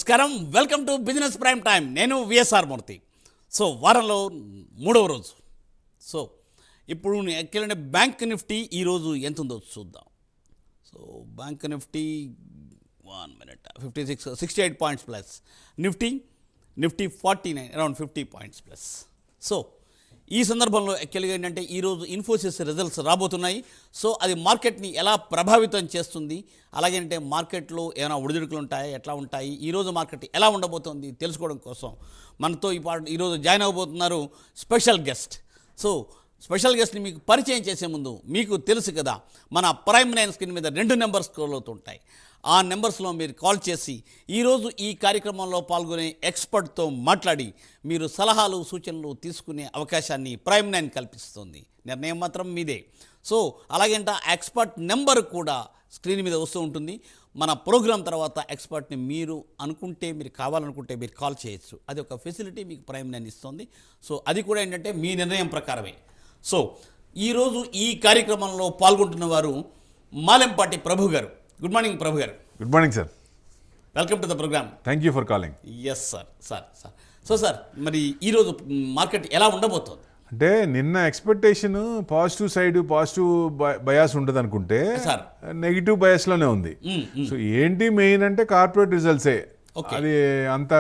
నమస్కారం, welcome to business prime time. నేను VSR మూర్తి. So వారంలో 3వ రోజు. సో ఇప్పుడు ఎక్కడంటే బ్యాంక్ నిఫ్టీ ఈరోజు ఎంత ఉందో చూద్దాం. So bank Nifty 1 minute 68 points plus, Nifty 49 around 50 points plus. So ఈ సందర్భంలో యాక్చువల్గా ఏంటంటే ఈరోజు ఇన్ఫోసిస్ రిజల్ట్స్ రాబోతున్నాయి. సో అది మార్కెట్ని ఎలా ప్రభావితం చేస్తుంది, అలాగే అంటే మార్కెట్లో ఏమైనా ఒడిదుడుకులు ఉంటాయి, ఎట్లా ఉంటాయి, ఈరోజు మార్కెట్ ఎలా ఉండబోతుంది తెలుసుకోవడం కోసం మనతో ఈరోజు జాయిన్ అవ్వబోతున్నారు స్పెషల్ గెస్ట్. సో స్పెషల్ గెస్ట్ని మీకు పరిచయం చేసే ముందు మీకు తెలుసు కదా, మన ప్రైమ్ 9 స్క్రీన్ మీద 2 నెంబర్స్ స్క్రోల్ అవుతుంటాయి. ఆ నెంబర్స్లో మీరు కాల్ చేసి ఈరోజు ఈ కార్యక్రమంలో పాల్గొనే ఎక్స్పర్ట్తో మాట్లాడి మీరు సలహాలు సూచనలు తీసుకునే అవకాశాన్ని ప్రైమ్ 9 కల్పిస్తుంది. నిర్ణయం మాత్రం మీదే. సో అలాగంటే ఎక్స్పర్ట్ నెంబర్ కూడా స్క్రీన్ మీద వస్తూ ఉంటుంది. మన ప్రోగ్రాం తర్వాత ఎక్స్పర్ట్ని మీరు కావాలనుకుంటే మీరు కాల్ చేయొచ్చు. అది ఒక ఫెసిలిటీ మీకు ప్రైమ్ 9 ఇస్తుంది. సో అది కూడా ఏంటంటే మీ నిర్ణయం ప్రకారమే. సో ఈరోజు ఈ కార్యక్రమంలో పాల్గొంటున్న వారు మాలెంపాటి ప్రభు గారు. గుడ్ మార్నింగ్ ప్రభు గారు. Good morning sir. Welcome to the programme. Thank you for calling. Yes sir. So sir, మరి ఈరోజు మార్కెట్ ఎలా ఉండబోతోంది? అంటే నిన్న expectation positive side, positive bias ఉంటుంది అనుకుంటే నెగిటివ్ బయాస్లోనే ఉంది. సో ఏంటి మెయిన్ అంటే కార్పొరేట్ రిజల్ట్సే. అది అంత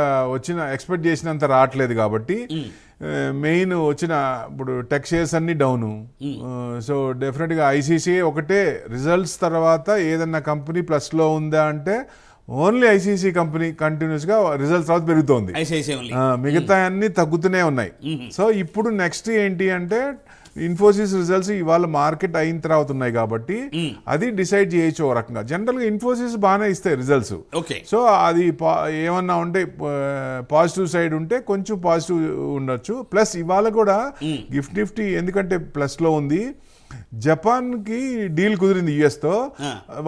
ఎక్స్పెక్ట్ చేసినంత రావట్లేదు కాబట్టి మెయిన్ వచ్చిన ఇప్పుడు టెక్ షేర్స్ అన్ని డౌను. సో డెఫినెట్గా ఐసీసీ ఒకటే రిజల్ట్స్ తర్వాత ఏదన్నా కంపెనీ ప్లస్లో ఉందా అంటే ఓన్లీ ఐసీసీ కంపెనీ కంటిన్యూస్గా రిజల్ట్స్ తర్వాత పెరుగుతోంది, మిగతా అన్ని తగ్గుతూనే ఉన్నాయి. సో ఇప్పుడు నెక్స్ట్ ఏంటి అంటే ఇన్ఫోసిస్ రిజల్ట్స్ ఇవాళ మార్కెట్ అయిన తర్వాత ఉన్నాయి కాబట్టి అది డిసైడ్ చేయొచ్చు ఓ రకంగా. జనరల్గా ఇన్ఫోసిస్ బాగానే ఇస్తాయి రిజల్ట్స్. సో అది ఏమన్నా ఉంటే పాజిటివ్ సైడ్ ఉంటే కొంచెం పాజిటివ్ ఉండొచ్చు. ప్లస్ ఇవాళ కూడా గిఫ్ట్ నిఫ్టీ ఎందుకంటే ప్లస్లో ఉంది. జపాన్కి డీల్ కుదిరింది యుఎస్తో.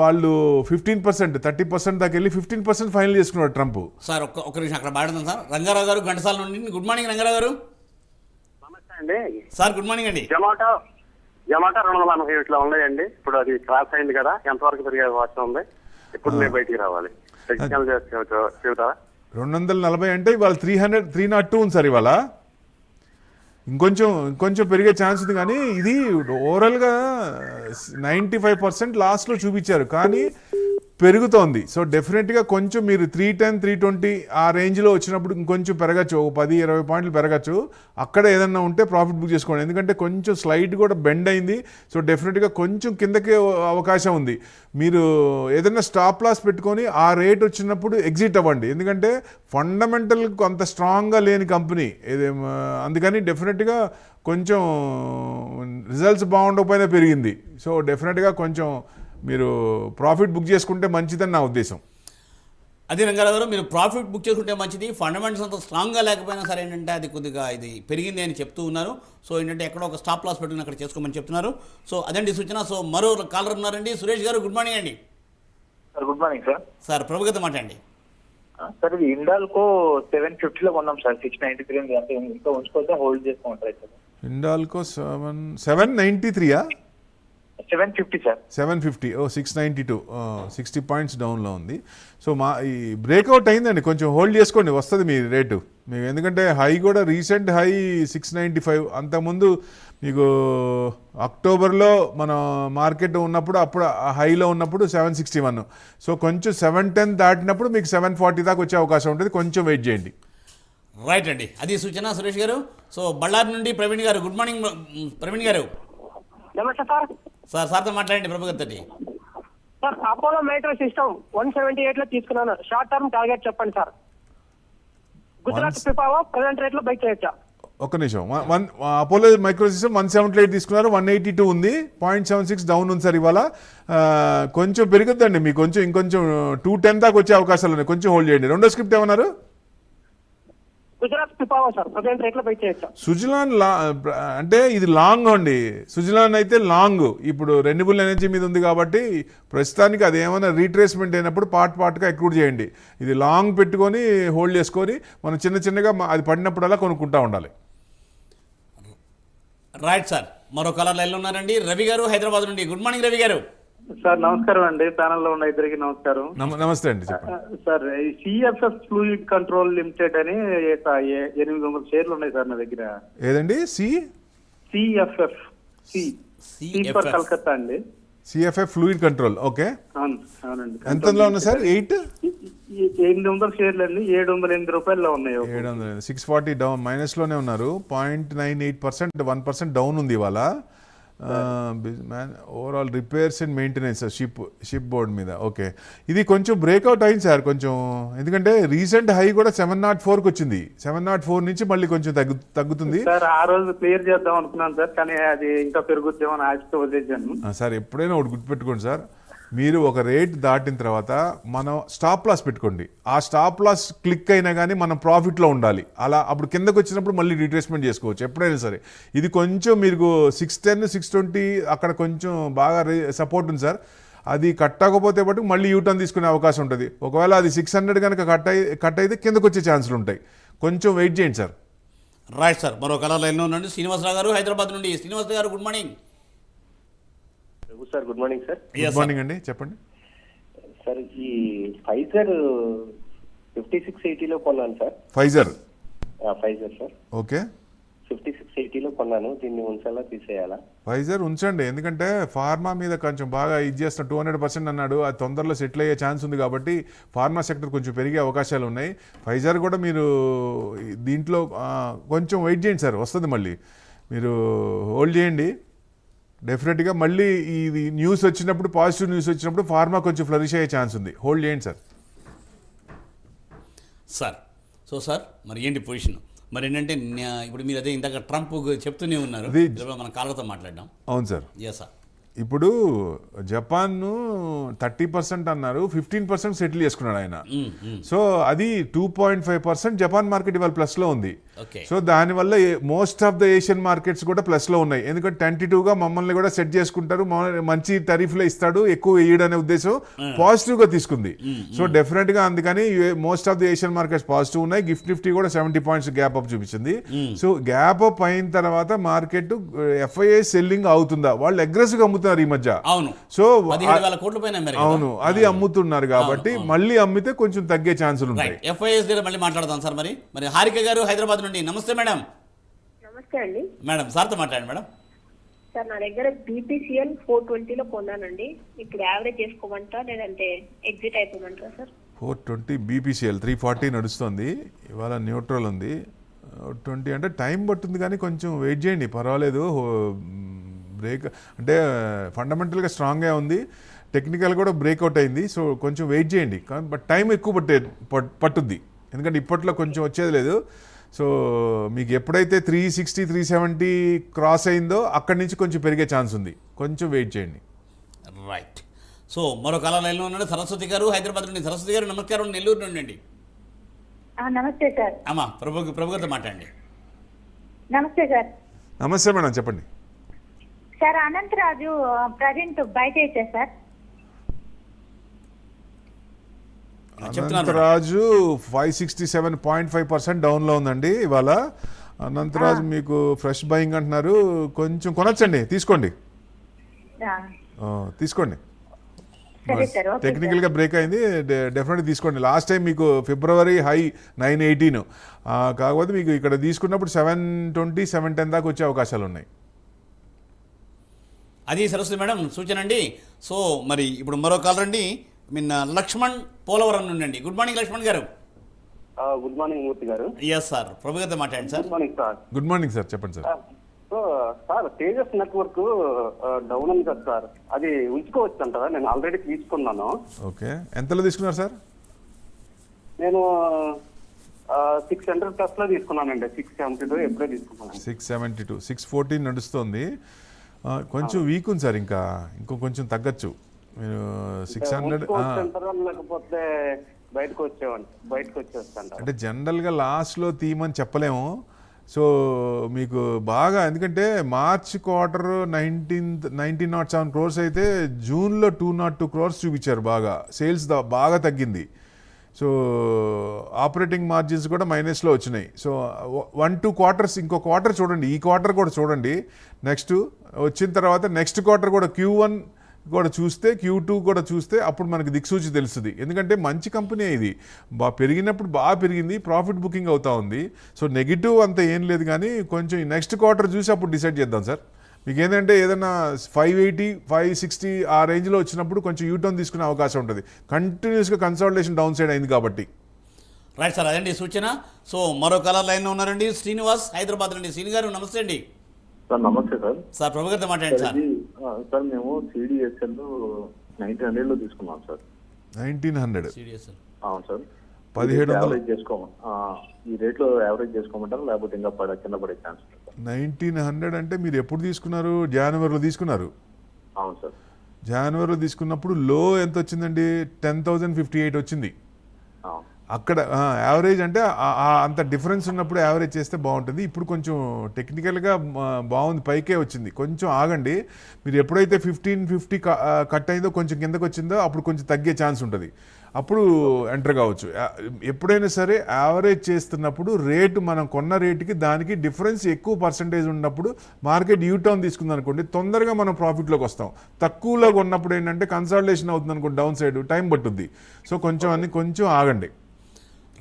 వాళ్ళు 15% 30% దాకా వెళ్ళి 15% ఫైనల్ చేసుకున్నారు ట్రంప్. సార్ ఒక్క నిమిషం అక్కడ మాట్లాడదాం సార్. రంగారావు గారు ఘంటసాల నుండి. గుడ్ మార్నింగ్ రంగారావు గారు. సార్ గుడ్ మార్నింగ్ అండి. జమాటో 280 ఉన్నాయండి. ఇప్పుడు అది క్రాస్ అయింది కదా, ఎంతవరకు పెరిగే అవకాశం ఉంది? ఇప్పుడు నేను బయటికి రావాలి. 240 అంటే ఇవాళ 302 ఉంది సార్. ఇవాళ ఇంకొంచెం పెరిగే ఛాన్స్ ఉంది. కానీ ఇది ఓవరాల్గా 95% లాస్ట్లో చూపించారు కానీ పెరుగుతోంది. సో డెఫినెట్గా కొంచెం మీరు 310 320 ఆ రేంజ్లో వచ్చినప్పుడు ఇంకొంచెం పెరగచ్చు, 10-20 పాయింట్లు పెరగచ్చు. అక్కడ ఏదన్నా ఉంటే ప్రాఫిట్ బుక్ చేసుకోండి. ఎందుకంటే కొంచెం స్లైడ్ కూడా బెండ్ అయింది. సో డెఫినెట్గా కొంచెం కిందకే అవకాశం ఉంది. మీరు ఏదైనా స్టాప్ లాస్ పెట్టుకొని ఆ రేట్ వచ్చినప్పుడు ఎగ్జిట్ అవ్వండి. ఎందుకంటే ఫండమెంటల్ అంత స్ట్రాంగ్గా లేని కంపెనీ అందుకని డెఫినెట్గా కొంచెం రిజల్ట్స్ బాగుండకపోయినా పెరిగింది. సో డెఫినెట్గా కొంచెం మీరు ప్రాఫిట్ బుక్ చేసుకుంటే మంచిదని నా ఉద్దేశం. అదే రంగారావు గారు, మీరు ప్రాఫిట్ బుక్ చేసుకుంటే మంచిది. ఫండమెంటల్స్ అంత స్ట్రాంగ్గా లేకపోయినా సరే ఏంటంటే అది కొద్దిగా ఇది పెరిగింది అని చెప్తూ ఉన్నారు. సో ఏంటంటే ఎక్కడో ఒక స్టాప్ లాస్ పెట్టుకుని అక్కడ చేసుకోమని చెప్తున్నారు. సో అదండి సూచన. సో మరో కాలర్ ఉన్నారండి, సురేష్ గారు. గుడ్ మార్నింగ్ అండి. Good morning sir. సార్ ప్రభుత్వం మాట్లాడండి. సార్ ఇది హిండాల్కో 750లో కొన్నాం సార్. 693 అంటే ఇంకా ఉంచుకోవచ్చా, హోల్డ్ చేసుకోమంటారు సార్? హిండాల్కో 793 750 సార్. 750 692 60 పాయింట్స్ డౌన్లో ఉంది. సో ఈ బ్రేక్అవుట్ అయిందండి, కొంచెం హోల్డ్ చేసుకోండి, వస్తుంది మీ రేటు మీకు. ఎందుకంటే హై కూడా రీసెంట్ హై 695. అంతకుముందు మీకు అక్టోబర్లో మన మార్కెట్ ఉన్నప్పుడు అప్పుడు హైలో ఉన్నప్పుడు 761. సో కొంచెం 710 దాటినప్పుడు మీకు 740 దాకా వచ్చే అవకాశం ఉంటుంది. కొంచెం వెయిట్ చేయండి. రైట్ అండి, అది సూచన సురేష్ గారు. సో బళ్ళారి నుండి ప్రవీణ్ గారు. గుడ్ మార్నింగ్ ప్రవీణ్ గారు. నమస్తే సార్. సార్తో మాట్లాడండి ప్రభు గారితో. సార్ అపోలో మైక్రో సిస్టమ్ 178 తీసుకున్నాను. షార్ట్ టర్మ్ టార్గెట్ చెప్పండి sir. Gujarat Pipavav present rate లో బై చేయొచ్చా? ఒక్క నిమిషం. అపోలో మైక్రో సిస్టమ్ 178 తీసుకున్నారు. 182 ఉంది. 0.76 డౌన్ ఉంది సార్. ఇవాళ కొంచెం పెరుగుద్దండి మీకు. ఇంకొంచెం 210 దాకా వచ్చే అవకాశాలు ఉన్నాయి. కొంచెం హోల్డ్ చేయండి. రెండో స్క్రిప్ట్ ఏమన్నారు? Gujarat Pipavav sir present rate లో బై చేయొచ్చా? సుజలాన్ అంటే ఇది లాంగ్ అండి. సుజలాన్ అయితే లాంగ్. ఇప్పుడు రెన్యూబుల్ ఎనర్జీ మీద ఉంది కాబట్టి ప్రస్తుతానికి అది ఏమైనా రీట్రేస్మెంట్ అయినప్పుడు పార్ట్గా ఎక్రూడ్ చేయండి. ఇది లాంగ్ పెట్టుకొని హోల్డ్ చేసుకొని మనం చిన్నగా అది పడినప్పుడల్లా కొనుక్కుంటా ఉండాలి. Right sir. మరో కలర్ లైన్లో ఉన్నారండి రవి గారు హైదరాబాద్ నుండి. గుడ్ మార్నింగ్ రవి గారు. సార్ నమస్కారం అండి, ప్యానెల్లో ఉన్న ఇద్దరికి నమస్కారం. నమస్తే అండి, చెప్పండి. సార్ ఈ సిఎఫ్ఎఫ్ ఫ్లూయిడ్ కంట్రోల్ లిమిటెడ్ అని 800 షేర్లు ఉన్నాయి సార్ నా దగ్గర. ఏదండి? సిఎఫ్ఎఫ్ ఫర్ కలకత్తా అండి. సిఎఫ్ఎఫ్ ఫ్లూయిడ్ కంట్రోల్, ఓకే. అవునండి. ఎంతలో ఉంది సార్? 800 షేర్లు అండి, 708 రూపాయల్లో ఉన్నాయి. 700, 640 డౌన్, మైనస్లోనే ఉన్నారు. 0.98%, 1% డౌన్ ఉంది ఇవాళ. Overall repairs and maintenance ship board మీద, ఓకే. ఇది కొంచెం బ్రేక్అవుట్ అయింది సార్ కొంచెం, ఎందుకంటే రీసెంట్ హై కూడా 704కి వచ్చింది. 704 నుంచి మళ్ళీ కొంచెం తగ్గుతుంది సార్. ఆ రోజు క్లియర్ చేద్దాం అనుకున్నాను సార్, కానీ అది ఇంకా పెరుగుద్దేమో అని ఆశతో వదిలేసాను. సార్ ఎప్పుడైనా ఒకటి గుర్తుపెట్టుకోండి సార్, మీరు ఒక రేట్ దాటిన తర్వాత మనం స్టాప్ లాస్ పెట్టుకోండి. ఆ స్టాప్ లాస్ క్లిక్ అయినా కానీ మనం ప్రాఫిట్లో ఉండాలి. అలా అప్పుడు కిందకు వచ్చినప్పుడు మళ్ళీ రీట్రేస్మెంట్ చేసుకోవచ్చు ఎప్పుడైనా సరే. ఇది కొంచెం మీరు 610, 620 అక్కడ కొంచెం బాగా సపోర్ట్ ఉంది సార్. అది కట్ అవ్వకపోతే బట్టి మళ్ళీ యూటర్న్ తీసుకునే అవకాశం ఉంటుంది. ఒకవేళ అది 600 కనుక కట్ అయితే కిందకు వచ్చే ఛాన్సులు ఉంటాయి. కొంచెం వెయిట్ చేయండి సార్. Right sir. మరో కలర్ లైన్లో ఉండండి. శ్రీనివాసరావు గారు హైదరాబాద్ నుండి. శ్రీనివాస్ గారు, good morning. Sir good morning sir. Good morning అండి, చెప్పండి. సార్ ఈ ఫైజర్ 5680లో కొన్నాను సార్. Pfizer sir, okay. 5680లో కొన్నాను. దీన్ని ఉంచాలా తీసేయాలా? ఫైజర్ ఉంచండి, ఎందుకంటే ఫార్మా మీద కొంచెం బాగా ఇది చేస్తున్న 200% అన్నాడు. అది తొందరలో సెటిల్ అయ్యే ఛాన్స్ ఉంది కాబట్టి ఫార్మా సెక్టర్ కొంచెం పెరిగే అవకాశాలు ఉన్నాయి. ఫైజర్ కూడా మీరు దీంట్లో కొంచెం వెయిట్ చేయండి సార్, వస్తుంది మళ్ళీ. మీరు హోల్డ్ చేయండి. డెఫినెట్గా మళ్ళీ ఇది న్యూస్ వచ్చినప్పుడు, పాజిటివ్ న్యూస్ వచ్చినప్పుడు ఫార్మా కొంచెం ఫ్లరిష్ అయ్యే ఛాన్స్ ఉంది. హోల్డ్ చేయండి సార్. సార్ సార్ మరి ఏంటి పొజిషన్? మరి ఏంటంటే ఇప్పుడు మీరు అదే ఇందాక ట్రంప్ చెప్తూనే ఉన్నారు, మన కాళ్ళతో మాట్లాడడం. అవును సార్. Yes sir. ఇప్పుడు జపాన్ 30% అన్నారు, 15% సెటిల్ చేసుకున్నాడు ఆయన. సో అది 2.5% జపాన్ మార్కెట్ ఇవాళ ప్లస్లో ఉంది. సో దానివల్ల most of the Asian markets కూడా ప్లస్లో ఉన్నాయి. ఎందుకంటే టెంటేటివ్గా మమ్మల్ని కూడా సెట్ చేసుకుంటారు, మంచి టరీఫ్లో ఇస్తాడు, ఎక్కువ వేయడనే ఉద్దేశం పాజిటివ్గా తీసుకుంది. సో డెఫినెట్గా అందుకని most of the Asian markets positive ఉన్నాయి. నిఫ్టీ కూడా 70 పాయింట్స్ గ్యాప్ అప్ చూపించింది. సో గ్యాప్ అప్ అయిన తర్వాత మార్కెట్ ఎఫ్ఐఐ సెల్లింగ్ అవుతుందా? వాళ్ళు అగ్రెసివ్గా అమ్ముతున్నారు ఈ మధ్య. సో అవును, అది అమ్ముతున్నారు కాబట్టి మళ్ళీ అమ్మితే కొంచెం తగ్గే ఛాన్సులు ఉంటాయి. ఎఫ్ఐఎస్ దగ్గర మళ్ళీ మాట్లాడదాం సార్. మరి హారిక గారు హైదరాబాద్ నుండి. నమస్తే మేడం. నమస్తే అండి మేడం, సార్తో మాట్లాడండి మేడం. సార్ నా దగ్గర బీపీసీఎల్ 420లో కొన్నానండి. ఇప్పుడు యావరేజ్ చేసుకోమంటారా లేదంటే ఎగ్జిట్ అయిపోమంటారా సార్? 420 బీపీసీఎల్ 340 నడుస్తుంది, ఇవాళ న్యూట్రల్ ఉంది. 20 అంటే టైం పట్టుంది కానీ కొంచెం వెయిట్ చేయండి, పర్వాలేదు. బ్రేక్ అంటే ఫండమెంటల్గా స్ట్రాంగ్గా ఉంది, టెక్నికల్ కూడా బ్రేక్అవుట్ అయింది. సో కొంచెం వెయిట్ చేయండి, బట్ టైం ఎక్కువ పట్టుద్ది, ఎందుకంటే ఇప్పట్లో కొంచెం వచ్చేది లేదు. సో మీకు ఎప్పుడైతే 360, 370 క్రాస్ అయిందో అక్కడి నుంచి కొంచెం పెరిగే ఛాన్స్ ఉంది, కొంచెం వెయిట్ చేయండి. రైట్. సో మరో కలర్ లైన్లో ఉన్నాడు సరస్వతి గారు హైదరాబాద్ నుండి. సరస్వతి గారు నమస్కారం, నెల్లూరు నుండి అండి. నమస్తే సార్. అమ్మా ప్రభు గారితో మాట్లాడండి. నమస్తే సార్. నమస్తే మేడం, చెప్పండి. సార్ అనంతరాజు ప్రజెంట్ బయట అయితే సార్. అనంతరాజు 567.5% డౌన్లో ఉందండి ఇవాళ. అనంతరాజు మీకు ఫ్రెష్ బయింగ్ అంటున్నారు, కొంచెం కొనొచ్చండి, తీసుకోండి. టెక్నికల్గా బ్రేక్ అయింది, డెఫినెట్గా తీసుకోండి. లాస్ట్ టైం మీకు ఫిబ్రవరి హై 918, కాకపోతే మీకు ఇక్కడ తీసుకున్నప్పుడు 720, 710 దాకా వచ్చే అవకాశాలు ఉన్నాయి. అది సరస్వతి మేడం సూచన అండి. సో మరి ఇప్పుడు మరో కాలర్ అండి, లక్ష్మణ్ పోలవరం నుండి అండి. గుడ్ మార్నింగ్ లక్ష్మణ్ గారు. గుడ్ మార్నింగ్ మూర్తి గారు. ఎస్ సార్, ప్రభు గారితో మాట్లాడండి sir. Good morning sir. Good morning sir, చెప్పండి sir. So sir Tejas network down ఉంది కదా సార్, అది ఉంచుకోవచ్చు అంటారా? నేను ఆల్రెడీ తీసుకున్నాను. ఓకే, ఎంతలో తీసుకున్నారు సార్? నేను 600 ప్లస్ లో తీసుకున్నానండి. 672 ఎప్పుడే తీసుకున్నాను. 672, 614 నడుస్తుంది. కొంచెం వీక్ ఉంది సార్, ఇంకా కొంచెం తగ్గచ్చు. మీరు 600 లేకపోతే బయటకు వచ్చేస్తాను అంటే జనరల్గా లాస్ట్లో తీయమని చెప్పలేము. సో మీకు బాగా, ఎందుకంటే మార్చ్ క్వార్టర్ 1907 crores అయితే జూన్లో 202 crores చూపించారు. బాగా సేల్స్ బాగా తగ్గింది. సో ఆపరేటింగ్ మార్జిన్స్ కూడా మైనస్లో వచ్చినాయి. సో 1-2 quarters, ఇంకో క్వార్టర్ చూడండి, ఈ క్వార్టర్ కూడా చూడండి, నెక్స్ట్ వచ్చిన తర్వాత నెక్స్ట్ క్వార్టర్ కూడా Q1 కూడా చూస్తే Q2 కూడా చూస్తే అప్పుడు మనకి దిక్సూచి తెలుస్తుంది. ఎందుకంటే మంచి కంపెనీ ఇది, పెరిగినప్పుడు బాగా పెరిగింది, ప్రాఫిట్ బుకింగ్ అవుతా ఉంది. సో నెగిటివ్ అంత ఏం లేదు, కానీ కొంచెం నెక్స్ట్ క్వార్టర్ చూసి అప్పుడు డిసైడ్ చేద్దాం సార్. మీకు ఏంటంటే ఏదైనా 580, 560 ఆ రేంజ్లో వచ్చినప్పుడు కొంచెం యూటర్న్ తీసుకునే అవకాశం ఉంటుంది. కంటిన్యూస్గా కన్సాలిడేషన్ డౌన్ సైడ్ అయింది కాబట్టి. రైట్ సార్, అదండి సూచన. సో మరో కలర్ లైన్లో ఉన్నారండి శ్రీనివాస్ హైదరాబాద్ నుండి. శ్రీని గారు నమస్తే అండి. సార్ నమస్తే సార్. సార్ ప్రభు గారితో మాట్లాడండి సార్. సార్ మేము CDSL 1900 లో తీసుకున్నాం సార్. 1900 CDSL. అవును సార్. 1700 యావరేజ్ చేసుకోమని ఈ రేట్లో యావరేజ్ చేసుకోమంటారు, లేకపోతే ఇంకా కింద పడే ఛాన్స్ ఉంది సార్. 1900 అంటే మీరు ఎప్పుడు తీసుకున్నారు? జనవరిలో తీసుకున్నారు. అవును సార్. జనవరిలో తీసుకున్నప్పుడు లో ఎంత వచ్చిందండి? 10,058 వచ్చింది. అవును. అక్కడ యావరేజ్ అంటే అంత డిఫరెన్స్ ఉన్నప్పుడు యావరేజ్ చేస్తే బాగుంటుంది. ఇప్పుడు కొంచెం టెక్నికల్గా బాగుంది, పైకే వచ్చింది. కొంచెం ఆగండి. మీరు ఎప్పుడైతే 1550 కట్ అయిందో, కొంచెం కిందకు వచ్చిందో, అప్పుడు కొంచెం తగ్గే ఛాన్స్ ఉంటుంది. అప్పుడు ఎంటర్ కావచ్చు. ఎప్పుడైనా సరే యావరేజ్ చేస్తున్నప్పుడు రేటు, మనం కొన్న రేటుకి దానికి డిఫరెన్స్ ఎక్కువ పర్సంటేజ్ ఉన్నప్పుడు మార్కెట్ యూటర్న్ తీసుకుంది అనుకోండి, తొందరగా మనం ప్రాఫిట్లోకి వస్తాం. తక్కువలో ఉన్నప్పుడు ఏంటంటే కన్సాలిడేషన్ అవుతుంది అనుకోండి, డౌన్ సైడ్ టైం పట్టుద్ది. సో కొంచెం ఆగండి.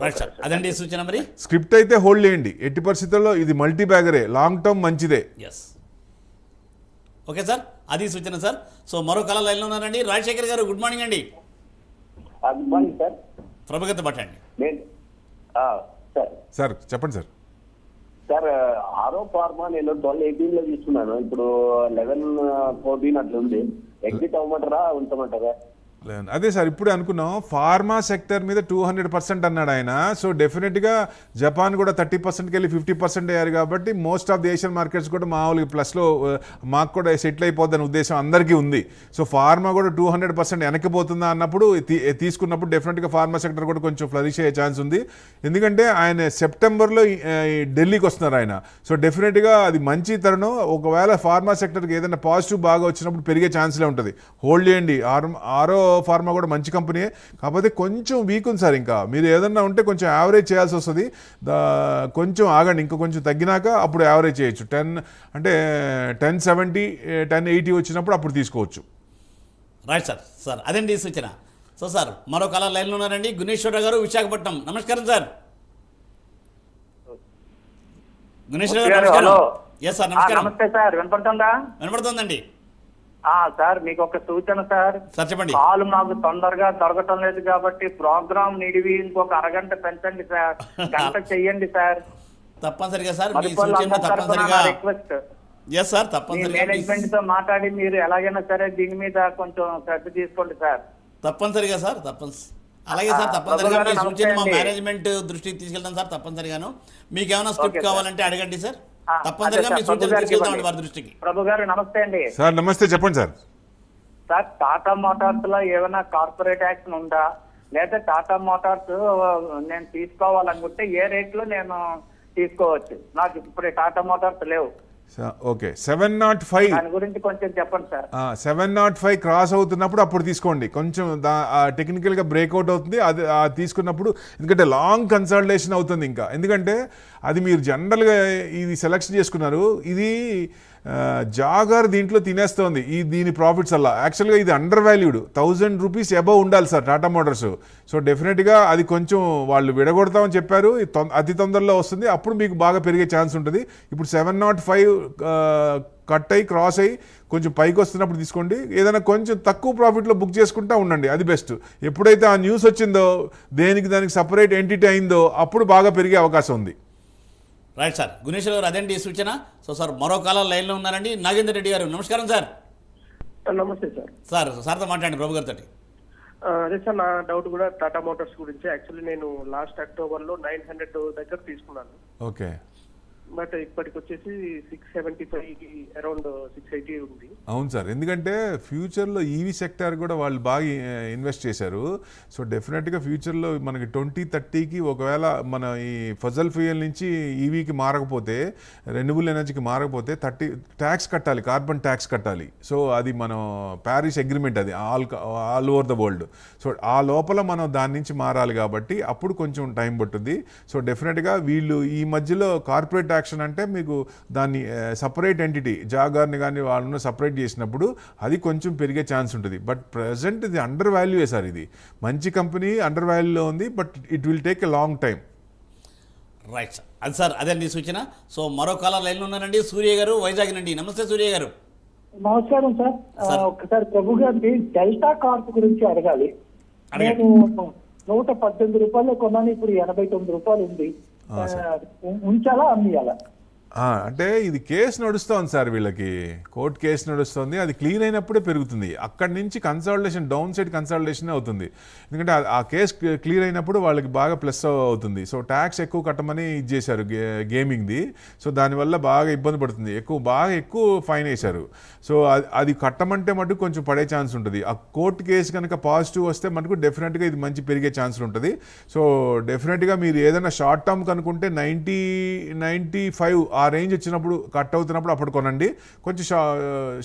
రైట్ సార్, అదండి సూచన. మరి స్క్రిప్ట్ అయితే హోల్డ్ చేయండి. ఎట్టి పరిస్థితుల్లో ఇది మల్టీ బ్యాగరే, లాంగ్ టర్మ్ మంచిదే. ఎస్, ఓకే సార్, అది సూచన సార్. సో మరో కలర్ లైన్లో ఉన్నారండి రాజశేఖర్ గారు. గుడ్ మార్నింగ్ అండి. Good morning sir. ప్రభు గారితో మాట్లాడండి. సార్ సార్ చెప్పండి సార్. సార్ ఆరో ఫార్మా నేను 1218 లో తీసుకున్నాను. ఇప్పుడు 1114 అట్లా ఉంది. ఎగ్జిట్ అవ్వమంటారా ఉంచమంటారా? అదే సార్, ఇప్పుడే అనుకున్నాం. ఫార్మా సెక్టర్ మీద 200% అన్నాడు ఆయన. సో డెఫినెట్గా జపాన్ కూడా 30%కి వెళ్ళి 50% అయ్యారు కాబట్టి most of the Asian markets కూడా మామూలుగా ప్లస్లో మాకు కూడా సెటిల్ అయిపోద్దనే ఉద్దేశం అందరికీ ఉంది. సో ఫార్మా కూడా 200% వెనక్కిపోతుందా అన్నప్పుడు తీసుకున్నప్పుడు డెఫినెట్గా ఫార్మా సెక్టర్ కూడా కొంచెం ఫ్లరిష్ అయ్యే ఛాన్స్ ఉంది. ఎందుకంటే ఆయన సెప్టెంబర్లో ఢిల్లీకి వస్తున్నారు ఆయన. సో డెఫినెట్గా అది మంచి తరుణం. ఒకవేళ ఫార్మా సెక్టర్కి ఏదైనా పాజిటివ్ బాగా వచ్చినప్పుడు పెరిగే ఛాన్స్లే ఉంటుంది. హోల్డ్ చేయండి. ఆరో ఫార్మా కూడా మంచి కంపెనీ, కాకపోతే కొంచెం వీక్ ఉంది సార్. ఇంకా మీరు ఏదన్నా ఉంటే కొంచెం యావరేజ్ చేయాల్సి వస్తుంది. కొంచెం ఆగండి, ఇంకా కొంచెం తగ్గినాక అప్పుడు యావరేజ్ చేయొచ్చు. 1070, 1080 వచ్చినప్పుడు అప్పుడు తీసుకోవచ్చు. Right sir. సార్ అదండి సూచన. సో సార్ మరో కలర్ లైన్లో ఉన్నారండి గుణేశ్వరరావు గారు విశాఖపట్నం. నమస్కారం సార్. గుణేశ్వరరావు గారు నమస్కారం. ఎస్ సార్ నమస్కారం. నమస్తే సార్, వినపడుతుందా? వినపడుతుందండి సార్ మీకు ఒక సూచన సార్. సార్ చెప్పండి. కాలు మాకు తొందరగా దొరకటం లేదు కాబట్టి ప్రోగ్రామ్ నిడివి ఇంకొక అరగంట పెంచండి సార్, గంట చెయ్యండి సార్. తప్పనిసరిగా సార్, మీ సూచన తప్పనిసరిగా. రిక్వెస్ట్. ఎస్ సార్, తప్పనిసరిగా మేనేజ్మెంట్ తో మాట్లాడి మీరు ఎలాగైనా సరే దీని మీద కొంచెం శ్రద్ధ తీసుకోండి సార్. తప్పనిసరిగా సార్, అలాగే సార్, తప్పనిసరిగా మీ సూచన మా మేనేజ్మెంట్ దృష్టికి తీసుకెళ్తాం సార్. తప్పనిసరిగాను మీకు ఏమైనా స్క్రిప్ట్ కావాలంటే అడగండి సార్. తప్పనిసరిగా మీ సూచన తీసుకెళ్తామండి వారి దృష్టికి. ప్రభు గారు నమస్తే అండి. సార్ నమస్తే, చెప్పండి సార్. సార్ టాటా మోటార్స్ లో ఏమైనా కార్పొరేట్ యాక్షన్ ఉందా, లేదా టాటా మోటార్స్ నేను తీసుకోవాలనుకుంటే ఏ రేట్ లో నేను తీసుకోవచ్చు? నాకు ఇప్పుడు టాటా మోటార్స్ లేవు. ఓకే, 705 దాని గురించి కొంచెం చెప్పండి సార్. 705 క్రాస్ అవుతున్నప్పుడు అప్పుడు తీసుకోండి. కొంచెం టెక్నికల్గా బ్రేక్అవుట్ అవుతుంది అది తీసుకున్నప్పుడు. ఎందుకంటే లాంగ్ కన్సల్టేషన్ అవుతుంది ఇంకా. ఎందుకంటే అది మీరు జనరల్గా ఇది సెలెక్ట్ చేసుకున్నారు, ఇది జాగర్ దీంట్లో తినేస్తోంది దీని ప్రాఫిట్స్ అలా. యాక్చువల్గా ఇది అండర్ వాల్యూడ్, 1000 రూపీస్ అబవ్ ఉండాలి సార్ టాటా మోటార్స్. సో డెఫినెట్గా అది కొంచెం వాళ్ళు విడగొడతామని చెప్పారు, అతి తొందరలో వస్తుంది, అప్పుడు మీకు బాగా పెరిగే ఛాన్స్ ఉంటుంది. ఇప్పుడు 705 కట్ అయ్యి క్రాస్ అయ్యి కొంచెం పైకి వస్తున్నప్పుడు తీసుకోండి. ఏదైనా కొంచెం తక్కువ ప్రాఫిట్లో బుక్ చేసుకుంటా ఉండండి, అది బెస్ట్. ఎప్పుడైతే ఆ న్యూస్ వచ్చిందో దానికి సపరేట్ ఎంటిటీ అయిందో అప్పుడు బాగా పెరిగే అవకాశం ఉంది. రైట్ సార్, గుణేశ్వర్ గారు అదేంటి సూచన. సో సార్ మరో కాలం లైన్లో ఉన్నారండి నాగేందర్ రెడ్డి గారు. నమస్కారం సార్. నమస్తే సార్. సార్తో మాట్లాడండి ప్రభు గారితో. అదే సార్, నా డౌట్ కూడా టాటా మోటార్స్ గురించి. యాక్చువల్లీ నేను లాస్ట్ అక్టోబర్లో 900 దగ్గర తీసుకున్నాను. ఓకే, బట్ ఇప్పటికి వచ్చేసి 675 అరౌండ్ 680 ఉంది. అవును సార్, ఎందుకంటే ఫ్యూచర్లో ఈవీ సెక్టార్ కూడా వాళ్ళు బాగా ఇన్వెస్ట్ చేశారు. సో డెఫినెట్గా ఫ్యూచర్లో మనకి 2030కి ఒకవేళ మన ఈ ఫజల్ ఫ్యూయల్ నుంచి ఈవీకి మారకపోతే, రెన్యూబుల్ ఎనర్జీకి మారకపోతే 30 ట్యాక్స్ కట్టాలి, కార్బన్ ట్యాక్స్ కట్టాలి. సో అది మనం ప్యారిస్ అగ్రిమెంట్, అది all over the world. So ఆ లోపల మనం దాని నుంచి మారాలి కాబట్టి అప్పుడు కొంచెం టైం పట్టుద్ది. సో డెఫినెట్గా వీళ్ళు ఈ మధ్యలో కార్పొరేట్ యాక్షన్ అంటే మీకు దాన్ని సపరేట్ ఎంటిటీ జాగార్ని కానీ వాళ్ళను సపరేట్ చేసినప్పుడు అది కొంచెం పెరిగే ఛాన్స్ ఉంటుంది. బట్ ప్రజెంట్ ఇది అండర్ వాల్యూయే సార్. ఇది మంచి కంపెనీ అండర్ వాల్యూలో ఉంది, but it will take a long time. Right sir, అది సార్ అదండి సూచన. సో మరో కాలర్ లైన్లో ఉన్నారండి, సూర్య గారు వైజాగ్ నుండి. నమస్తే సూర్య గారు. నమస్కారం సార్. ఒకసారి ప్రభు గారిని డెల్టా కార్ప్ గురించి అడగాలి. నేను 118 రూపాయలు కొన్నాను, ఇప్పుడు 89 రూపాయలు ఉంది. ఉంచాలా అమ్మియాలా? అంటే ఇది కేసు నడుస్తోంది సార్, వీళ్ళకి కోర్టు కేసు నడుస్తుంది. అది క్లీన్ అయినప్పుడే పెరుగుతుంది. అక్కడి నుంచి కన్సల్టేషన్ డౌన్ సైడ్ కన్సల్టేషన్ అవుతుంది. ఎందుకంటే ఆ కేసు క్లియర్ అయినప్పుడు వాళ్ళకి బాగా ప్లస్ అవుతుంది. సో ట్యాక్స్ ఎక్కువ కట్టమని ఇది చేశారు గేమింగ్ది. సో దానివల్ల బాగా ఇబ్బంది పడుతుంది, బాగా ఎక్కువ ఫైన్ వేశారు. సో అది కట్టమంటే మటుకు కొంచెం పడే ఛాన్స్ ఉంటుంది. ఆ కోర్టు కేసు కనుక పాజిటివ్ వస్తే మటుకు డెఫినెట్గా ఇది మంచి పెరిగే ఛాన్సులు ఉంటుంది. సో డెఫినెట్గా మీరు ఏదైనా షార్ట్ టర్మ్ కనుకుంటే 90-95 ఆ రేంజ్ వచ్చినప్పుడు కట్ అవుతున్నప్పుడు అప్పుడు కొనండి. కొంచెం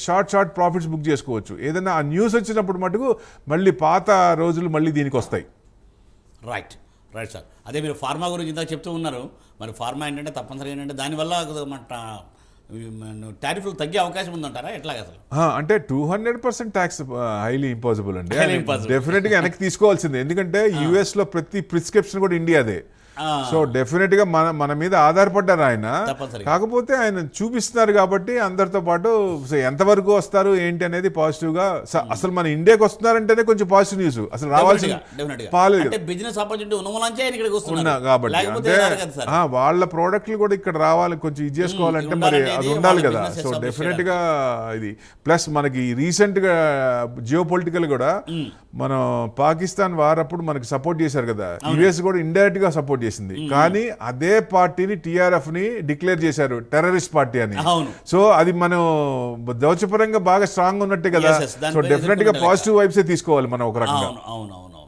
షార్ట్ ప్రాఫిట్స్ బుక్ చేసుకోవచ్చు. ఏదైనా ఆ న్యూస్ వచ్చినప్పుడు మటుకు మళ్ళీ పాత రోజులు మళ్ళీ దీనికి వస్తాయి. Right sir. అదే మీరు ఫార్మా గురించి ఇందాక చెప్తూ ఉన్నారు. మరి ఫార్మా ఏంటంటే తప్పనిసరిగా ఏంటంటే దానివల్ల టారిఫ్లు తగ్గే అవకాశం ఉందంటారా? ఎట్లాగ అసలు? అంటే 200% ట్యాక్స్ హైలీ ఇంపాసిబుల్ అండి. డెఫినెట్గా వెనక్కి తీసుకోవాల్సిందే. ఎందుకంటే యూఎస్లో ప్రతి ప్రిస్క్రిప్షన్ కూడా ఇండియాదే. సో డెఫినెట్ గా మన మీద ఆధారపడ్డారు ఆయన. కాకపోతే ఆయన చూపిస్తున్నారు కాబట్టి అందరితో పాటు ఎంతవరకు వస్తారు ఏంటి అనేది పాజిటివ్ గా. అసలు మన ఇండియాకి వస్తున్నారంటేనే కొంచెం పాజిటివ్ న్యూస్. అసలు రావాల్సిన కాబట్టి అంటే వాళ్ళ ప్రోడక్ట్లు కూడా ఇక్కడ రావాలి, కొంచెం ఇది చేసుకోవాలంటే మరి అది ఉండాలి కదా. సో డెఫినెట్ గా ఇది ప్లస్ మనకి రీసెంట్ గా జియో పొలిటికల్ కూడా మనం పాకిస్తాన్ వార్ అప్పుడు మనకి సపోర్ట్ చేశారు కదా. యుఎస్ కూడా ఇండైరెక్ట్ గా సపోర్ట్ చేసింది. కానీ అదే పార్టీని టిఆర్ఎఫ్ ని డిక్లేర్ చేశారు టెర్రరిస్ట్ పార్టీ అని. సో అది మనం దౌత్యపరంగా బాగా స్ట్రాంగ్ ఉన్నట్టే కదా. సో డెఫినెట్ గా పాజిటివ్ వైబ్స్ తీసుకోవాలి మనం ఒక రకంగా. అవునవునవును.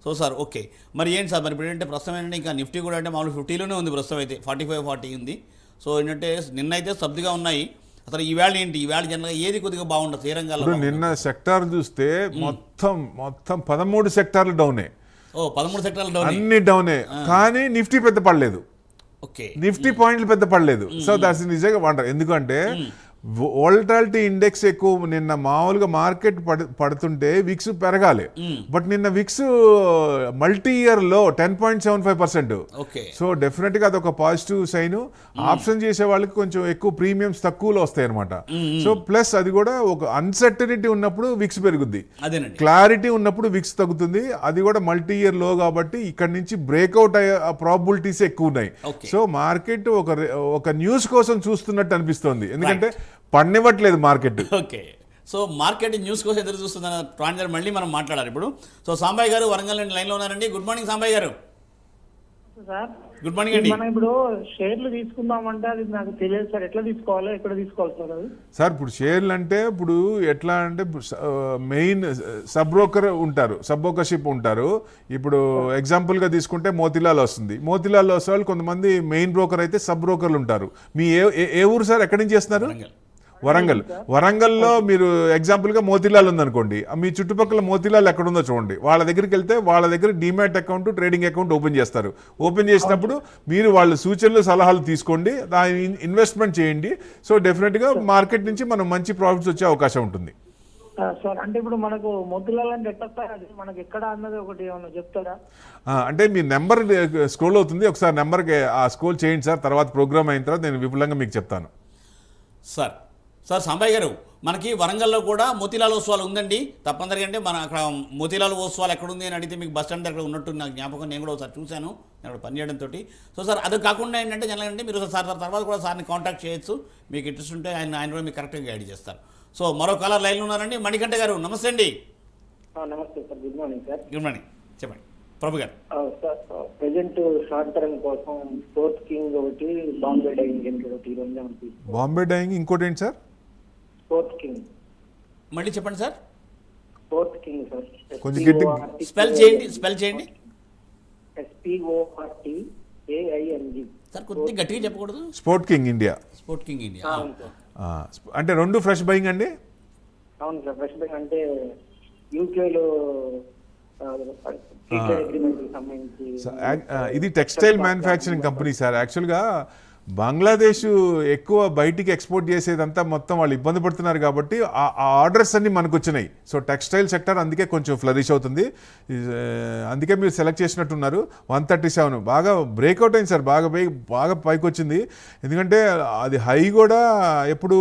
సో సార్ ఓకే, మరి ఏంటి సార్ మరి ఇప్పుడు ఏంటంటే ప్రస్తుతం ఏంటంటే ఇంకా నిఫ్టీ కూడా అంటే మామూలు 50లోనే ఉంది ప్రస్తుతం అయితే. 45-40 ఉంది. సో ఏంటంటే నిన్నైతే సబ్దిగా ఉన్నాయి. అసలు ఈవేళ ఏంటి, ఈవేళ జనరల్గా ఏది కొద్దిగా బాగుంటుంది ఏ రంగాల్లో? నిన్న సెక్టార్ చూస్తే మొత్తం 13 సెక్టార్లు డౌనే. 13 సెక్టార్లు డౌన్, అన్ని డౌనే. కానీ నిఫ్టీ పెద్ద పడలేదు. ఓకే, నిఫ్టీ పాయింట్లు పెద్ద పడలేదు. సో దాట్స్ నిజంగా వండర్. ఎందుకంటే వోల్టాలిటీ ఇండెక్స్ ఎక్కువ. నిన్న మామూలుగా మార్కెట్ పడుతుంటే విక్స్ పెరగాలి, బట్ నిన్న విక్స్ మల్టీ ఇయర్ లో 10.75%. సో డెఫినెట్ గా అదొక పాజిటివ్ సైన్. ఆప్షన్ చేసే వాళ్ళకి కొంచెం ఎక్కువ ప్రీమియమ్స్ తక్కువలో వస్తాయి అనమాట. సో ప్లస్ అది కూడా ఒక అన్సర్టనిటీ ఉన్నప్పుడు విక్స్ పెరుగుద్ది, క్లారిటీ ఉన్నప్పుడు విక్స్ తగ్గుతుంది. అది కూడా మల్టీ ఇయర్ లో కాబట్టి ఇక్కడ నుంచి బ్రేక్అవుట్ అయ్యే ప్రాబిలిటీస్ ఎక్కువ ఉన్నాయి. సో మార్కెట్ ఒక న్యూస్ కోసం చూస్తున్నట్టు అనిపిస్తోంది, ఎందుకంటే పన్నివ్వట్లేదు market. Okay, so market news కోసం ఎదురు చూస్తుందన్న పాయింట్ గారు మళ్ళీ మనం మాట్లాడాలి ఇప్పుడు. సో సాంబయ్య గారు వరంగల్ నుండి లైన్లో ఉన్నారండి. గుడ్ మార్నింగ్ సాంబయ్య గారు. సార్ గుడ్ మార్నింగ్ అండి. మనం ఇప్పుడు షేర్లు తీసుకుందామంటే అది నాకు తెలియదు సార్, ఎట్లా తీసుకోవాలో ఎక్కడ తీసుకోవాలి సార్ అది? సార్ ఇప్పుడు షేర్లు అంటే ఇప్పుడు ఎట్లా అంటే మెయిన్ సబ్ బ్రోకర్ ఉంటారు, సబ్ బ్రోకర్షిప్ ఉంటారు. ఇప్పుడు ఎగ్జాంపుల్గా తీసుకుంటే మోతిలాల్ వస్తుంది. మోతిలాల్ వస్తే వాళ్ళు కొంతమంది మెయిన్ బ్రోకర్ అయితే సబ్ బ్రోకర్లు ఉంటారు. మీ ఏ ఊరు సార్, ఎక్కడి నుంచి చేస్తున్నారు? వరంగల్. వరంగల్లో మీరు ఎగ్జాంపుల్గా మోతిలాల్ ఉందనుకోండి, మీ చుట్టుపక్కల మోతిలాల్ ఎక్కడుందో చూడండి. వాళ్ళ దగ్గరికి వెళ్తే వాళ్ళ దగ్గర demat account, trading account open చేస్తారు. ఓపెన్ చేసినప్పుడు మీరు వాళ్ళ సూచనలు సలహాలు తీసుకోండి, దాని ఇన్వెస్ట్మెంట్ చేయండి. సో డెఫినెట్గా మార్కెట్ నుంచి మనం మంచి ప్రాఫిట్స్ వచ్చే అవకాశం ఉంటుంది. సార్ అంటే ఇప్పుడు మనకు మోతిలాల్ అంటే ఎట్లా, మనకి ఎక్కడ అన్నది ఒకటి ఏమన్నా చెప్తారా? అంటే మీ నెంబర్ స్క్రోల్ అవుతుంది, ఒకసారి నెంబర్కి ఆ స్క్రోల్ చేయండి సార్. తర్వాత ప్రోగ్రామ్ అయిన తర్వాత నేను విపులంగా మీకు చెప్తాను. సార్ సాంబయ్య గారు, మనకి వరంగల్లో కూడా మోతిలాల్ ఉత్సవాలు ఉందండి తప్పనిసరిగా. అంటే మన అక్కడ మోతిలాల్ ఉత్సవాలు ఎక్కడుంది అని అడిగితే మీకు బస్ స్టాండ్ దగ్గర ఉన్నట్టు నాకు జ్ఞాపకం. నేను కూడా ఒకసారి చూశాను నేను అక్కడ పనిచేయడంతో. సో సార్ అది కాకుండా ఏంటంటే జనరల్ అంటే మీరు సార్ తర్వాత కూడా సార్ని కాంటాక్ట్ చేయొచ్చు. మీకు ఇంట్రెస్ట్ ఉంటే ఆయన కూడా మీకు కరెక్ట్గా గైడ్ చేస్తారు. సో మరో కాలర్ లైన్లో ఉన్నారండి, మణికంఠ గారు. నమస్తే అండి. నమస్తే sir, good morning sir. Good morning, చెప్పండి ప్రభు గారు. సార్ ప్రెజెంట్ షార్ట్ టర్మ్ కోసం స్పోర్ట్స్ కింగ్ ఒకటి, బాంబే డైయింగ్ ఒకటి, బాంబే డైయింగ్ ఇంకోటి ఏంటి సార్? Sports king. మళ్ళీ చెప్పండి సార్. స్పోర్ట్స్ కింగ్ సార్, కొంచెం గట్టి స్పెల్ చేయండి. SPORTAING సార్ కొద్దిగా గట్టిగా చెప్పకూడదు. Sport king India. Sport king India అంటే రెండు ఫ్రెష్ బయింగ్ అండి? అవును సార్, ఫ్రెష్ బయింగ్ అంటే యూకేలో అగ్రిమెంట్ సంబంధించి. ఇది టెక్స్టైల్ మ్యానుఫ్యాక్చరింగ్ కంపెనీ సార్. యాక్చువల్గా బంగ్లాదేశ్ ఎక్కువ బయటికి ఎక్స్పోర్ట్ చేసేదంతా మొత్తం వాళ్ళు ఇబ్బంది పడుతున్నారు కాబట్టి ఆ ఆర్డర్స్ అన్ని మనకు వచ్చినాయి. సో టెక్స్టైల్ సెక్టర్ అందుకే కొంచెం ఫ్లరిష్ అవుతుంది. అందుకే మీరు సెలెక్ట్ చేసినట్టున్నారు. 137 బాగా బ్రేక్అవుట్ అయింది సార్, బాగా పైకి వచ్చింది. ఎందుకంటే అది హై కూడా ఎప్పుడు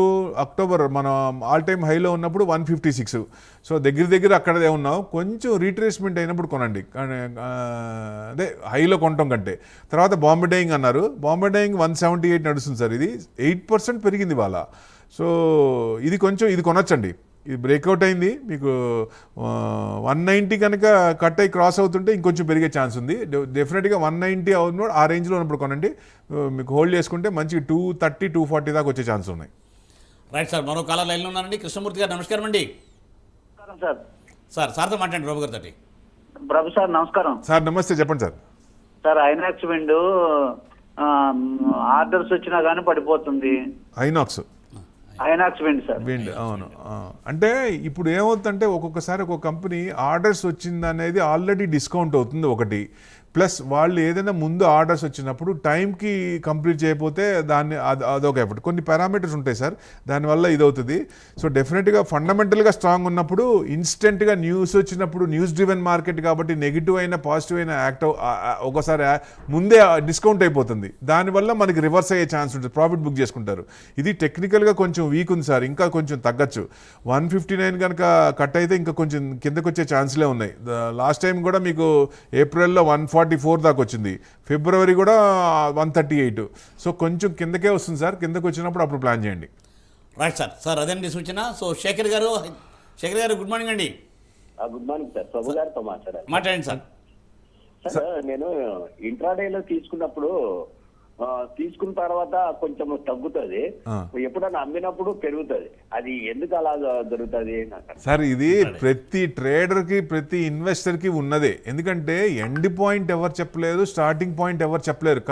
అక్టోబర్ మన ఆల్ టైమ్ హైలో ఉన్నప్పుడు 156. సో దగ్గర అక్కడే ఉన్నాం. కొంచెం రీట్రేస్మెంట్ అయినప్పుడు కొనండి, అదే హైలో కొనటం కంటే. తర్వాత బాంబే డైయింగ్ అన్నారు. బాంబే డైయింగ్ 178 నడుస్తుంది సార్. ఇది 8% పెరిగింది ఇవాళ. సో ఇది కొనొచ్చండి. ఇది బ్రేక్అవుట్ అయింది. మీకు 190 కనుక కట్ అయ్యి క్రాస్ అవుతుంటే ఇంకొంచెం పెరిగే ఛాన్స్ ఉంది. డెఫినెట్గా 190 అవును ఆ రేంజ్లో ఉన్నప్పుడు కొనండి. మీకు హోల్డ్ చేసుకుంటే మంచి 230, 240 దాకా వచ్చే ఛాన్స్ ఉన్నాయి. రైట్ సార్, మరో కాలర్ లైన్లో ఉన్నారండి. కృష్ణమూర్తి గారు నమస్కారం అండి. సార్తో మాట్లాడండి ప్రభు గారితో. ప్రభు సార్ నమస్కారం. సార్ నమస్తే, చెప్పండి sir. Sir INOX wind orders వచ్చినా కానీ పడిపోతుంది. INOX wind sir. విండ్ అవును. అంటే ఇప్పుడు ఏమవుతుందంటే ఒక్కొక్కసారి ఒక్కొక్క కంపెనీ ఆర్డర్స్ వచ్చిందనేది ఆల్రెడీ డిస్కౌంట్ అవుతుంది ఒకటి. ప్లస్ వాళ్ళు ఏదైనా ముందు ఆర్డర్స్ వచ్చినప్పుడు టైంకి కంప్లీట్ చేయకపోతే దాన్ని అదొక ఎఫర్ట్. కొన్ని పారామీటర్స్ ఉంటాయి సార్, దానివల్ల ఇదవుతుంది. సో డెఫినెట్గా ఫండమెంటల్గా స్ట్రాంగ్ ఉన్నప్పుడు ఇన్స్టెంట్గా న్యూస్ వచ్చినప్పుడు, న్యూస్ డ్రివెన్ మార్కెట్ కాబట్టి నెగిటివ్ అయినా పాజిటివ్ అయినా ఒకసారి ముందే డిస్కౌంట్ అయిపోతుంది. దానివల్ల మనకి రివర్స్ అయ్యే ఛాన్స్ ఉంటుంది, ప్రాఫిట్ బుక్ చేసుకుంటారు. ఇది టెక్నికల్గా కొంచెం వీక్ ఉంది సార్, ఇంకా కొంచెం తగ్గచ్చు. 159 కనుక కట్ అయితే ఇంకా కొంచెం కిందకు వచ్చే ఛాన్స్లే ఉన్నాయి. లాస్ట్ టైం కూడా మీకు ఏప్రిల్లో 144 దాకా వచ్చింది, ఫిబ్రవరి కూడా 138. సో కొంచెం కిందకే వస్తుంది సార్. కిందకు వచ్చినప్పుడు అప్పుడు ప్లాన్ చేయండి. రైట్ సార్ అదండి సూచన. సో శేఖర్ గారు గుడ్ మార్నింగ్ అండి. గుడ్ మార్నింగ్ సార్, ప్రభు గారితో మాట్లాడండి సార్. సార్ నేను ఇంట్రాడేలో తీసుకున్న తర్వాత కొంచెం తగ్గుతుంది, ఎప్పుడన్నా అమ్మినప్పుడు పెరుగుతుంది. అది ఎందుకు అలా జరుగుతుంది సార్? ఇది ప్రతి ట్రేడర్కి ప్రతి ఇన్వెస్టర్కి ఉన్నదే. ఎందుకంటే ఎండ్ పాయింట్ ఎవరు చెప్పలేరు, స్టార్టింగ్ పాయింట్ ఎవరు చెప్పలేరు.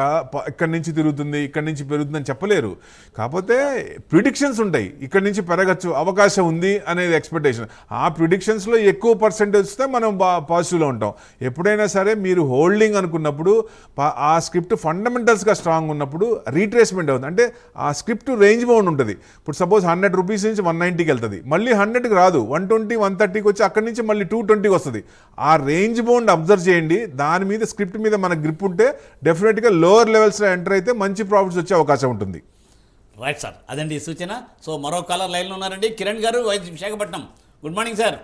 ఇక్కడి నుంచి తిరుగుతుంది, ఇక్కడి నుంచి పెరుగుతుంది అని చెప్పలేరు. కాకపోతే ప్రిడిక్షన్స్ ఉంటాయి, ఇక్కడి నుంచి పెరగచ్చు, అవకాశం ఉంది అనేది ఎక్స్పెక్టేషన్. ఆ ప్రిడిక్షన్స్లో ఎక్కువ పర్సెంటేజ్ వస్తే మనం పాజిటివ్లో ఉంటాం. ఎప్పుడైనా సరే మీరు హోల్డింగ్ అనుకున్నప్పుడు ఆ స్క్రిప్ట్ ఫండమెంటల్స్గా స్ట్రాంగ్ ఉన్నప్పుడు రీట్రేస్మెంట్ అవుతుంది. అంటే ఆ స్క్రిప్ట్ రేంజ్ బౌండ్ ఉంటుంది. ఇప్పుడు సపోజ్ 100 రూపీస్ నుంచి 190కి వెళ్తుంది, మళ్ళీ 100కి రాదు, 120, 130కి వచ్చి అక్కడి నుంచి మళ్ళీ 220కి వస్తుంది. ఆ రేంజ్ బౌండ్ అబ్జర్వ్ చేయండి. దాని మీద స్క్రిప్ట్ మీద మన గ్రిప్ ఉంటే డెఫినెట్గా లోవర్ లెవెల్స్లో ఎంటర్ అయితే మంచి ప్రాఫిట్స్ వచ్చే అవకాశం ఉంటుంది. రైట్ సార్, అదండి సూచన. సో మరో కాలర్ లైన్లో ఉన్నారండి. కిరణ్ గారు, Visakhapatnam. Good morning sir.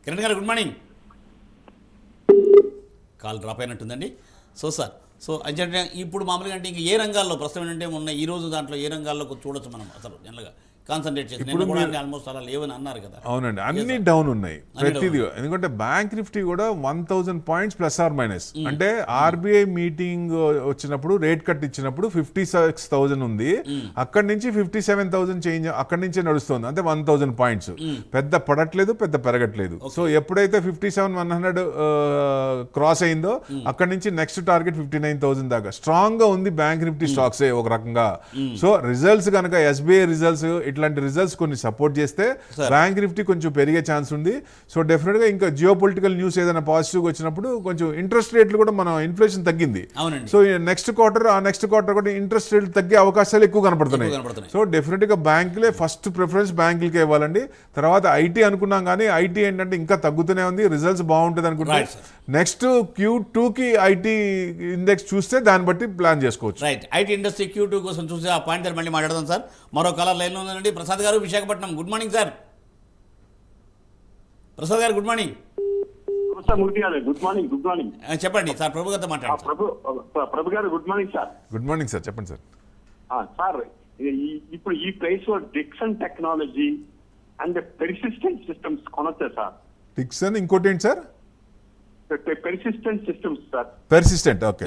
Kiran గారు గుడ్ మార్నింగ్. కాల్ డ్రాప్ అయినట్టుందండి. సో అంటే ఇప్పుడు మామూలుగా అంటే ఇంకా ఏ రంగాల్లో ప్రస్తుతం ఏంటంటే ఉన్న ఈ రోజు దాంట్లో ఏ రంగాల్లో చూడొచ్చు మనం అసలు జనరల్గా కాన్సన్ట్రేట్ చేసి? నేను కూడా ఆల్మోస్ట్ అలా లేవని అన్నారు కదా. అవునండి, అన్ని డౌన్ ఉన్నాయి ప్రతిదీ. ఎందుకంటే బ్యాంక్ నిఫ్టీ కూడా 1000 పాయింట్స్ ప్లస్ ఆర్ మైనస్. అంటే ఆర్బీఐ మీటింగ్ వచ్చినప్పుడు రేట్ కట్ ఇచ్చినప్పుడు 56,000 ఉంది, అక్కడి నుంచి 57,000 చేంజ్ అక్కడి నుంచే నడుస్తుంది. అంటే 1000 పాయింట్స్ పెద్ద పడట్లేదు, పెద్ద పెరగట్లేదు. సో ఎప్పుడైతే 57,100 క్రాస్ అయిందో అక్కడి నుంచి నెక్స్ట్ టార్గెట్ 59,000 దాకా స్ట్రాంగ్ గా ఉంది బ్యాంక్ నిఫ్టీ స్టాక్స్ ఒక రకంగా. సో రిజల్ట్స్ కనుక ఎస్బీఐ రిజల్ట్స్ ఇట్లాంటి రిజల్ట్స్ కొన్ని సపోర్ట్ చేస్తే బ్యాంక్ నిఫ్టీ కొంచెం పెరిగే ఛాన్స్ ఉంది. సో డెఫినెట్ గా ఇంకా జియో పొలిటికల్ న్యూస్ ఏదైనా పాజిటివ్ వచ్చినప్పుడు కొంచెం ఇంట్రెస్ట్ రేట్లు కూడా మన ఇన్ఫ్లేషన్ తగ్గింది. సో నెక్స్ట్ క్వార్టర్ కూడా ఇంట్రెస్ట్ రేట్లు తగ్గే అవకాశాలు ఎక్కువ కనపడుతున్నాయి. సో డెఫినెట్ గా బ్యాంకులే ఫస్ట్ ప్రిఫరెన్స్ బ్యాంకులకే ఇవ్వాలండి. తర్వాత ఐటీ అనుకున్నాం, కానీ ఐటీ ఏంటంటే ఇంకా తగ్గుతూనే ఉంది, రిజల్ట్స్ బాగుంటుంది అనుకుంటున్నాం. నెక్స్ట్ Q2 కి ఐటీ ఇండెక్స్ చూస్తే దాన్ని బట్టి ప్లాన్ చేసుకోవచ్చు. రైట్, ఐటీ ఇండస్ట్రీ Q2 కోసం చూస్తే ఆ పాయింట్ దగ్గర మళ్ళీ మాట్లాడదాం సార్. మరో కలర్ లైన్లో ఉందండి. ప్రసాద్ గారు, Visakhapatnam. Good morning sir. Prasad గారు గుడ్ మార్నింగ్. Good morning. చెప్పండి సార్, ప్రభు గారితో మాట్లాడండి. ప్రభు గారు good morning sir. Good morning sir, చెప్పండి సార్. సార్ ఇప్పుడు ఈ ప్రైస్ లో Dixon technology and persistent systems కొనొచ్చా సార్? డిక్సన్, ఇంకోటి ఏంటి sir? Persistent systems sir. Persistent, okay.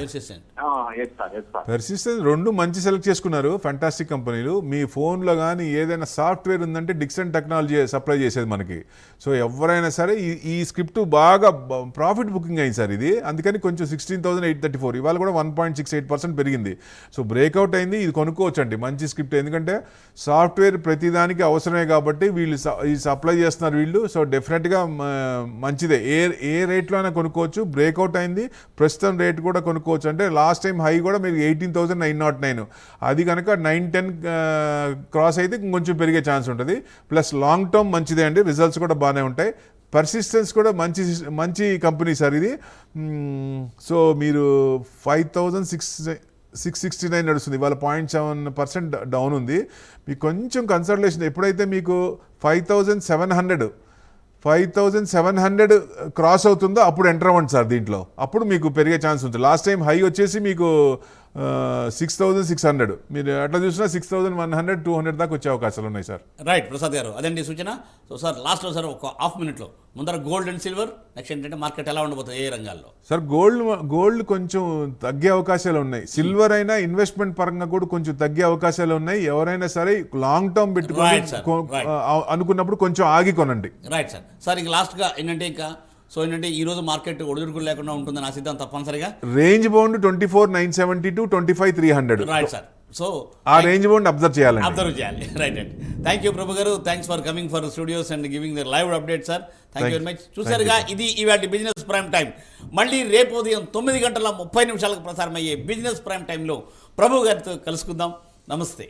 Persistent రెండు మంచి సెలెక్ట్ చేసుకున్నారు, ఫ్యాంటాస్టిక్ కంపెనీలు. మీ ఫోన్లో కానీ ఏదైనా సాఫ్ట్వేర్ ఉందంటే డిక్సన్ టెక్నాలజీ సప్లై చేసేది మనకి. సో ఎవరైనా సరే ఈ స్క్రిప్ట్ బాగా ప్రాఫిట్ బుకింగ్ అయింది సార్ ఇది. అందుకని కొంచెం 16,834 ఇవాళ కూడా 1.68% పెరిగింది. సో బ్రేక్అవుట్ అయింది, ఇది కొనుక్కోవచ్చు అండి, మంచి స్క్రిప్ట్. ఎందుకంటే సాఫ్ట్వేర్ ప్రతిదానికి అవసరమే కాబట్టి వీళ్ళు ఈ సప్లై చేస్తున్నారు వీళ్ళు. సో డెఫినెట్గా మంచిదే, ఏ రేట్లో అయినా కొనుక్కో కొనుక్కోవచ్చు, బ్రేక్అవుట్ అయింది, ప్రస్తుతం రేట్ కూడా కొనుక్కోవచ్చు. అంటే లాస్ట్ టైం హై కూడా మీరు 18,909, అది కనుక 9-10 క్రాస్ అయితే ఇంకొంచెం పెరిగే ఛాన్స్ ఉంటుంది. ప్లస్ లాంగ్ టర్మ్ మంచిదే అండి, రిజల్ట్స్ కూడా బాగానే ఉంటాయి. పర్సిస్టెన్స్ కూడా మంచి కంపెనీ సార్ ఇది. సో మీరు 5,669 నడుస్తుంది, ఇవాళ 0.7% డౌన్ ఉంది. మీకు కొంచెం కన్సల్టేషన్ ఎప్పుడైతే మీకు 5,700 క్రాస్ అవుతుందో అప్పుడు ఎంటర్ అవ్వండి సార్ దీంట్లో, అప్పుడు మీకు పెరిగే ఛాన్స్ ఉంటుంది. లాస్ట్ టైం హై వచ్చేసి మీకు 6,600, మీరు అట్లా చూసినా 6,100, 200 దాకా వచ్చే అవకాశాలు ఉన్నాయి సార్. రైట్ ప్రసాద్ గారు, అదండి సూచన. సో సార్ లాస్ట్లో సార్ ఒక హాఫ్ మినిట్లో ముందర గోల్డ్ అండ్ సిల్వర్, నెక్స్ట్ ఏంటంటే మార్కెట్ ఎలా ఉండబోతుంది ఏ రంగాల్లో? సార్ గోల్డ్ కొంచెం తగ్గే అవకాశాలు ఉన్నాయి. సిల్వర్ అయినా ఇన్వెస్ట్మెంట్ పరంగా కూడా కొంచెం తగ్గే అవకాశాలు ఉన్నాయి. ఎవరైనా సరే లాంగ్ టర్మ్ పెట్టుకొని అనుకున్నప్పుడు కొంచెం ఆగి కొనండి. Right sir. సార్ ఇంక లాస్ట్గా ఏంటంటే ఏంటంటే ఈ రోజు మార్కెట్ ఒడిదుడుకులు లేకుండా ఉంటుందని ఆశిద్దాం తప్పనిసరిగా. Range bound 24,970 to 25,300. Right sir. So ఆ రేంజ్ బౌండ్ అబ్జర్వ్ చేయాలి. రైట్ అండి. థ్యాంక్ యూ ప్రభు గారు, thanks for coming for studios and giving the live update sir. Thank you very much. చూసారుగా, ఇది ఇవాటి బిజినెస్ ప్రైమ్ టైం. మళ్ళీ రేపు ఉదయం 9:30 ప్రసారమయ్యే బిజినెస్ ప్రైమ్ టైంలో ప్రభు గారితో కలుసుకుందాం. నమస్తే.